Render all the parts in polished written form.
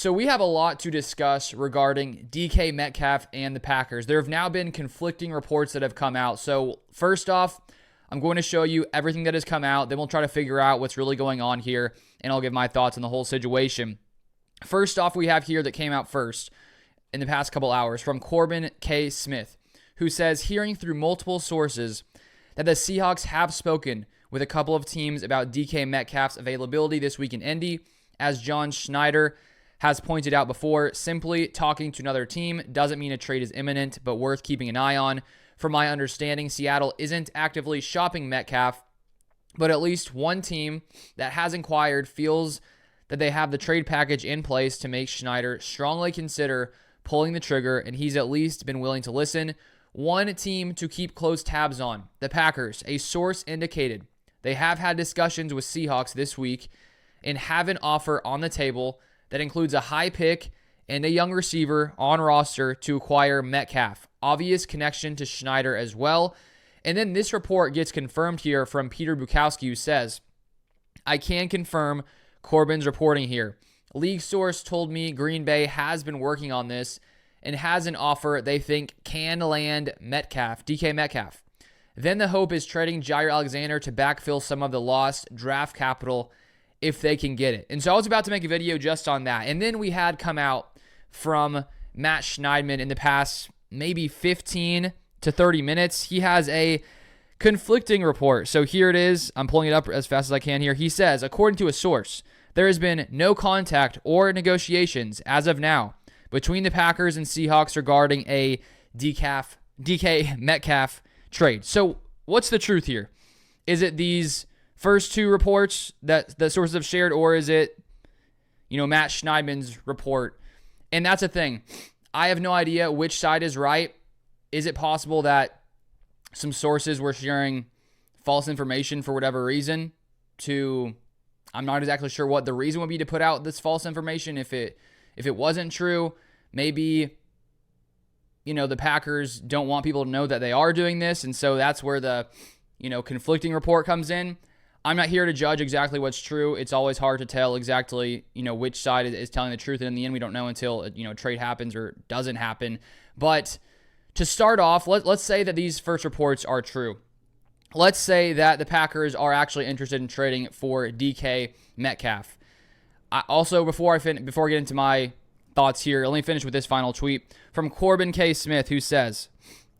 So we have a lot to discuss regarding DK Metcalf and the Packers. There have now been conflicting reports that have come out. So first off, I'm going to show you everything that has come out. Then we'll try to figure out what's really going on here, and I'll give my thoughts on the whole situation. First off, we have here that came out first in the past couple hours from Corbin K. Smith, who says, hearing through multiple sources that the Seahawks have spoken with a couple of teams about DK Metcalf's availability this week in Indy. As John Schneider has pointed out before, simply talking to another team doesn't mean a trade is imminent, but worth keeping an eye on. From my understanding, Seattle isn't actively shopping Metcalf, but at least one team that has inquired feels that they have the trade package in place to make Schneider strongly consider pulling the trigger, and he's at least been willing to listen. One team to keep close tabs on, the Packers. A source indicated they have had discussions with Seahawks this week and have an offer on the table that includes a high pick and a young receiver on roster to acquire Metcalf. Obvious connection to Schneider as well. And then this report gets confirmed here from Peter Bukowski, who says, I can confirm Corbin's reporting here. League source told me Green Bay has been working on this and has an offer they think can land Metcalf, DK Metcalf. Then the hope is trading Jair Alexander to backfill some of the lost draft capital if they can get it. And so I was about to make a video just on that. And then we had come out from Matt Schneidman in the past maybe 15 to 30 minutes. He has a conflicting report. So here it is. I'm pulling it up as fast as I can here. He says, according to a source, there has been no contact or negotiations as of now between the Packers and Seahawks regarding a DK Metcalf trade. So what's the truth here? Is it these first two reports that the sources have shared, or is it, Matt Schneidman's report? And that's the thing. I have no idea which side is right. Is it possible that some sources were sharing false information for whatever reason I'm not exactly sure what the reason would be to put out this false information if it wasn't true. Maybe, the Packers don't want people to know that they are doing this, and so that's where the, conflicting report comes in. I'm not here to judge exactly what's true. It's always hard to tell exactly, which side is telling the truth. And in the end, we don't know until, a trade happens or doesn't happen. But to start off, let's say that these first reports are true. Let's say that the Packers are actually interested in trading for DK Metcalf. Before I get into my thoughts here, let me finish with this final tweet from Corbin K. Smith, who says,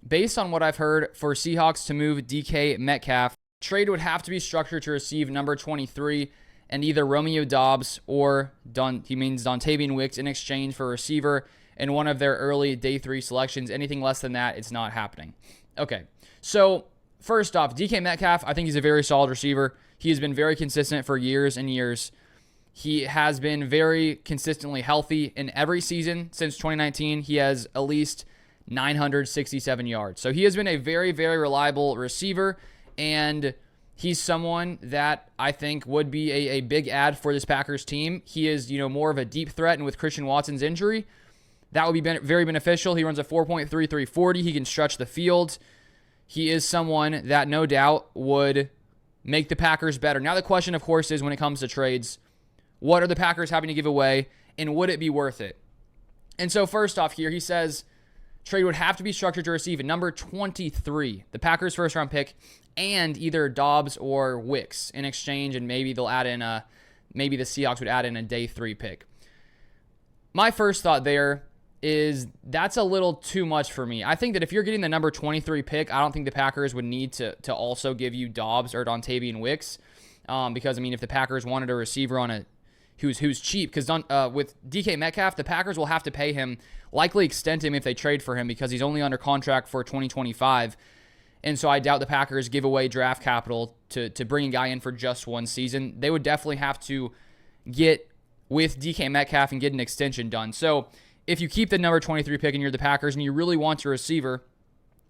based on what I've heard, for Seahawks to move DK Metcalf, trade would have to be structured to receive number 23 and either Romeo Doubs or Dontavian Wicks in exchange for a receiver and one of their early day 3 selections. Anything less than that, it's not happening. Okay, so first off, DK Metcalf, I think he's a very solid receiver. He has been very consistent for years and years. He has been very consistently healthy in every season since 2019. He has at least 967 yards. So he has been a very, very reliable receiver. And he's someone that I think would be a big add for this Packers team. He is, more of a deep threat, and with Christian Watson's injury, that would be very beneficial. He runs a 4.33 40. He can stretch the field. He is someone that no doubt would make the Packers better. Now the question, of course, is when it comes to trades, what are the Packers having to give away, and would it be worth it? And so first off here, he says trade would have to be structured to receive a number 23, the Packers' first-round pick, and either Doubs or Wicks in exchange, and maybe the Seahawks would add in a day 3 pick. My first thought there is that's a little too much for me. I think that if you're getting the number 23 pick, I don't think the Packers would need to also give you Doubs or Dontavian Wicks, because if the Packers wanted a receiver who's cheap, because with DK Metcalf, the Packers will have to pay him, likely extend him if they trade for him, because he's only under contract for 2025. And so I doubt the Packers give away draft capital to bring a guy in for just one season. They would definitely have to get with DK Metcalf and get an extension done. So if you keep the number 23 pick and you're the Packers and you really want a receiver,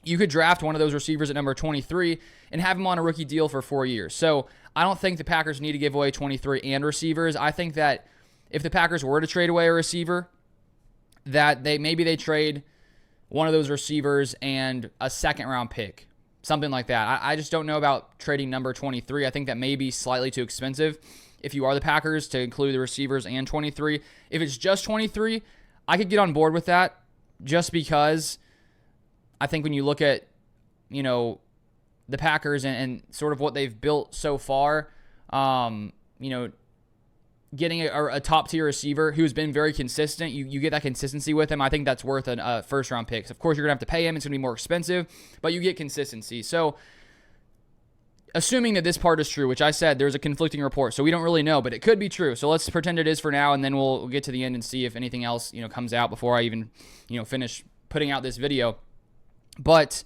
you could draft one of those receivers at number 23 and have him on a rookie deal for 4 years. So I don't think the Packers need to give away 23 and receivers. I think that if the Packers were to trade away a receiver, that they trade one of those receivers and a second-round pick, something like that. I just don't know about trading number 23. I think that may be slightly too expensive. if you are the Packers, to include the receivers and 23. If it's just 23, I could get on board with that, just because I think when you look at, the Packers and sort of what they've built so far, getting a top-tier receiver who's been very consistent, you get that consistency with him. I think that's worth a first-round pick. Of course, you're going to have to pay him. It's going to be more expensive, but you get consistency. So assuming that this part is true, which I said there's a conflicting report, so we don't really know, but it could be true. So let's pretend it is for now, and then we'll get to the end and see if anything else comes out before I even finish putting out this video. But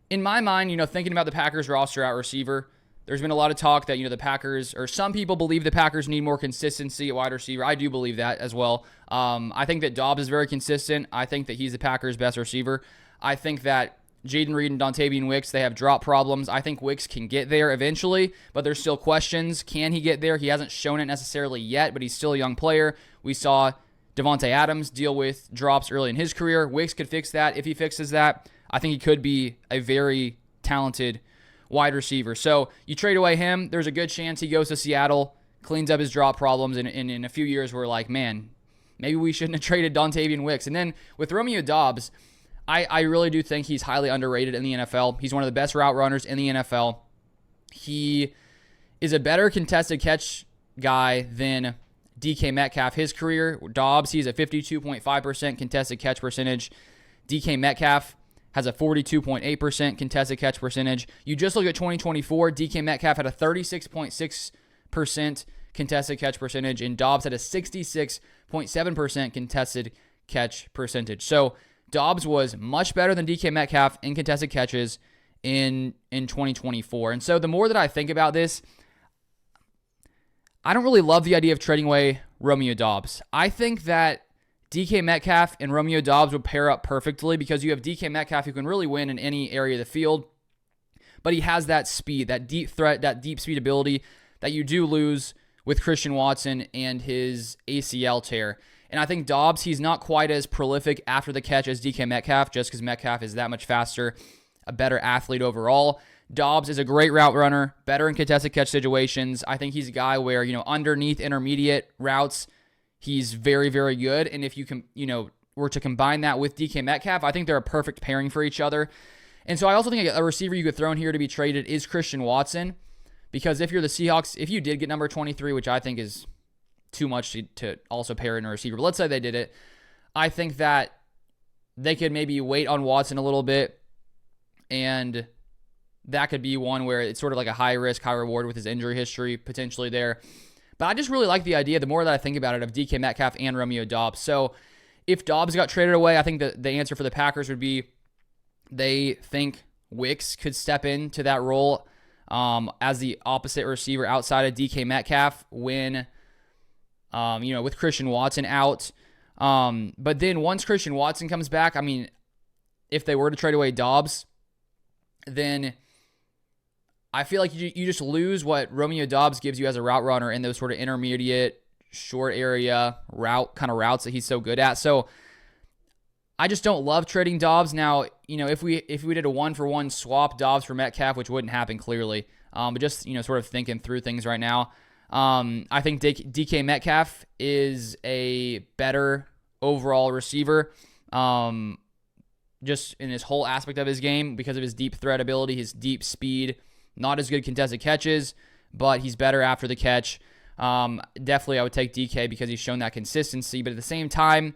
in my mind, thinking about the Packers roster at receiver, there's been a lot of talk that, the Packers, or some people believe the Packers need more consistency at wide receiver. I do believe that as well. I think that Dobbs is very consistent. I think that he's the Packers' best receiver. I think that Jaden Reed and Dontavian Wicks, they have drop problems. I think Wicks can get there eventually, but there's still questions. Can he get there? He hasn't shown it necessarily yet, but he's still a young player. We saw Devontae Adams deal with drops early in his career. Wicks could fix that. If he fixes that, I think he could be a very talented wide receiver. So you trade away him, there's a good chance he goes to Seattle, cleans up his drop problems, and in a few years we're like, man, maybe we shouldn't have traded Dontavian Wicks. And then with Romeo Dobbs, I really do think he's highly underrated in the NFL. He's one of the best route runners in the NFL. He is a better contested catch guy than DK Metcalf. His career, Dobbs, he's a 52.5% contested catch percentage. DK Metcalf has a 42.8% contested catch percentage. You just look at 2024, DK Metcalf had a 36.6% contested catch percentage, and Dobbs had a 66.7% contested catch percentage. So Dobbs was much better than DK Metcalf in contested catches in 2024. And so the more that I think about this, I don't really love the idea of trading away Romeo Dobbs. I think that DK Metcalf and Romeo Dobbs would pair up perfectly, because you have DK Metcalf who can really win in any area of the field, but he has that speed, that deep threat, that deep speed ability that you do lose with Christian Watson and his ACL tear. And I think Dobbs, he's not quite as prolific after the catch as DK Metcalf, just because Metcalf is that much faster, a better athlete overall. Dobbs is a great route runner, better in contested catch situations. I think he's a guy where, underneath intermediate routes, he's very, very good. And if you can, were to combine that with DK Metcalf, I think they're a perfect pairing for each other. And so I also think a receiver you could throw in here to be traded is Christian Watson, because if you're the Seahawks, if you did get number 23, which I think is too much to also pair in a receiver, but let's say they did it, I think that they could maybe wait on Watson a little bit, and that could be one where it's sort of like a high risk, high reward with his injury history potentially there. But I just really like the idea, the more that I think about it, of DK Metcalf and Romeo Dobbs. So if Dobbs got traded away, I think that the answer for the Packers would be they think Wicks could step into that role as the opposite receiver outside of DK Metcalf when with Christian Watson out. But then once Christian Watson comes back, I mean, if they were to trade away Dobbs, then I feel like you just lose what Romeo Dobbs gives you as a route runner in those sort of intermediate, short area routes that he's so good at. So I just don't love trading Dobbs. Now, if we did a 1-for-1 swap Dobbs for Metcalf, which wouldn't happen clearly, but just sort of thinking through things right now, I think DK Metcalf is a better overall receiver, just in his whole aspect of his game, because of his deep threat ability, his deep speed. Not as good contested catches, but he's better after the catch. Definitely I would take DK because he's shown that consistency. But at the same time,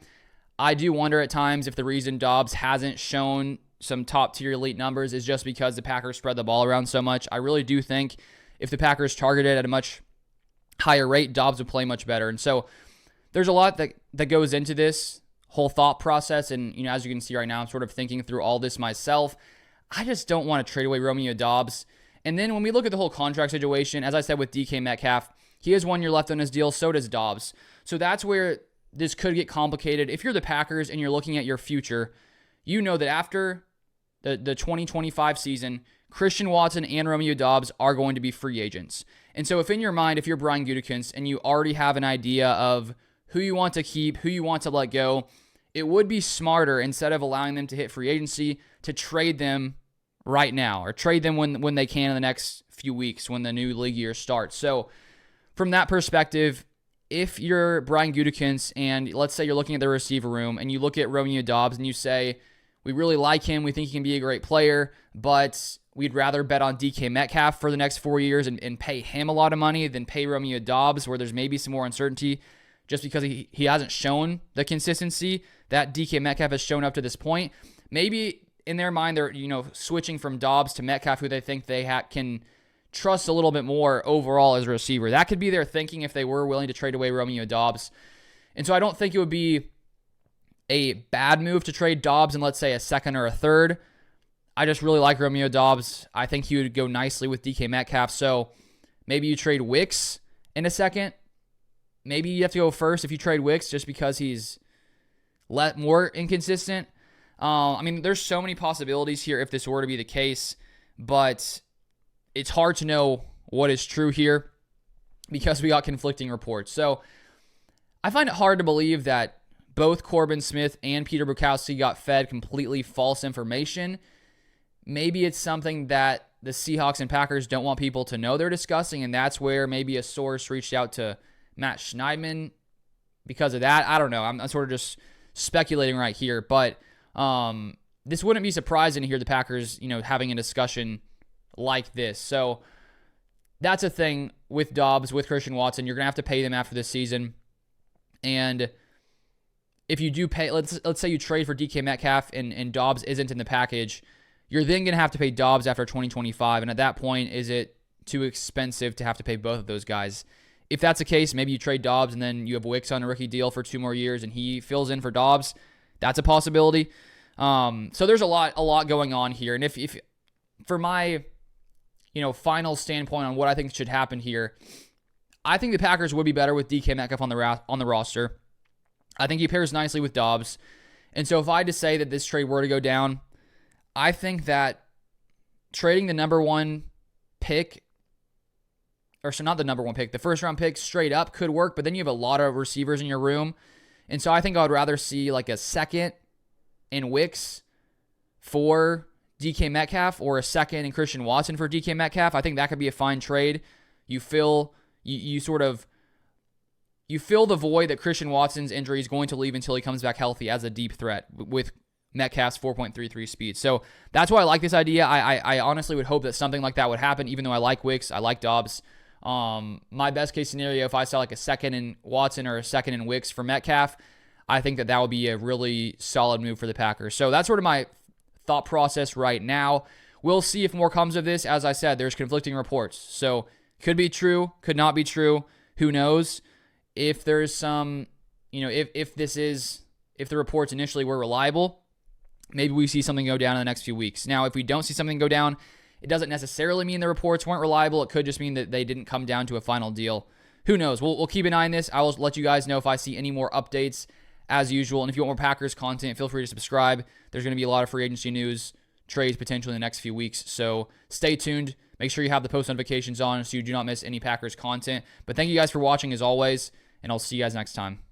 I do wonder at times if the reason Dobbs hasn't shown some top-tier elite numbers is just because the Packers spread the ball around so much. I really do think if the Packers targeted at a much higher rate, Dobbs would play much better. And so there's a lot that goes into this whole thought process. And, as you can see right now, I'm sort of thinking through all this myself. I just don't want to trade away Romeo Dobbs. And then when we look at the whole contract situation, as I said with DK Metcalf, he has 1 year left on his deal, so does Dobbs. So that's where this could get complicated. If you're the Packers and you're looking at your future, you know that after the 2025 season, Christian Watson and Romeo Dobbs are going to be free agents. And so if in your mind, if you're Brian Gutekunst and you already have an idea of who you want to keep, who you want to let go, it would be smarter, instead of allowing them to hit free agency, to trade them right now, or trade them when they can in the next few weeks when the new league year starts. So from that perspective, if you're Brian Gutekunst and let's say you're looking at the receiver room and you look at Romeo Doubs and you say, we really like him, we think he can be a great player, but we'd rather bet on DK Metcalf for the next 4 years and pay him a lot of money than pay Romeo Doubs, where there's maybe some more uncertainty just because he hasn't shown the consistency that DK Metcalf has shown up to this point. Maybe in their mind, they're switching from Doubs to Metcalf, who they think they can trust a little bit more overall as a receiver. That could be their thinking if they were willing to trade away Romeo Doubs. And so I don't think it would be a bad move to trade Doubs in, let's say, a second or a third. I just really like Romeo Doubs. I think he would go nicely with DK Metcalf. So maybe you trade Wicks in a second. Maybe you have to go first if you trade Wicks just because he's more inconsistent. There's so many possibilities here if this were to be the case, but it's hard to know what is true here because we got conflicting reports. So I find it hard to believe that both Corbin Smith and Peter Bukowski got fed completely false information. Maybe it's something that the Seahawks and Packers don't want people to know they're discussing, and that's where maybe a source reached out to Matt Schneidman because of that. I don't know. I'm sort of just speculating right here, but this wouldn't be surprising to hear the Packers, having a discussion like this. So that's a thing with Doubs, with Christian Watson. You're going to have to pay them after this season. And if you do pay, let's say you trade for DK Metcalf and Doubs isn't in the package, you're then going to have to pay Doubs after 2025. And at that point, is it too expensive to have to pay both of those guys? If that's the case, maybe you trade Doubs and then you have Wicks on a rookie deal for 2 more years and he fills in for Doubs. That's a possibility. So there's a lot going on here. And if for my final standpoint on what I think should happen here, I think the Packers would be better with DK Metcalf on the roster. I think he pairs nicely with Doubs. And so if I had to say that this trade were to go down, I think that trading the number one pick, not the number one pick, the first round pick straight up could work, but then you have a lot of receivers in your room. And so I think I would rather see like a second in Wicks for DK Metcalf or a second in Christian Watson for DK Metcalf. I think that could be a fine trade. You fill the void that Christian Watson's injury is going to leave until he comes back healthy as a deep threat with Metcalf's 4.33 speed. So that's why I like this idea. I honestly would hope that something like that would happen, even though I like Wicks, I like Doubs. My best case scenario, if I saw like a second in Watson or a second in Wicks for Metcalf, I think that would be a really solid move for the Packers. So that's sort of my thought process right now. We'll see if more comes of this. As I said, there's conflicting reports. So could be true, could not be true. Who knows? If there's some, if the reports initially were reliable, maybe we see something go down in the next few weeks. Now, if we don't see something go down, it doesn't necessarily mean the reports weren't reliable. It could just mean that they didn't come down to a final deal. Who knows? We'll keep an eye on this. I will let you guys know if I see any more updates as usual. And if you want more Packers content, feel free to subscribe. There's going to be a lot of free agency news, trades potentially in the next few weeks. So stay tuned. Make sure you have the post notifications on so you do not miss any Packers content. But thank you guys for watching as always, and I'll see you guys next time.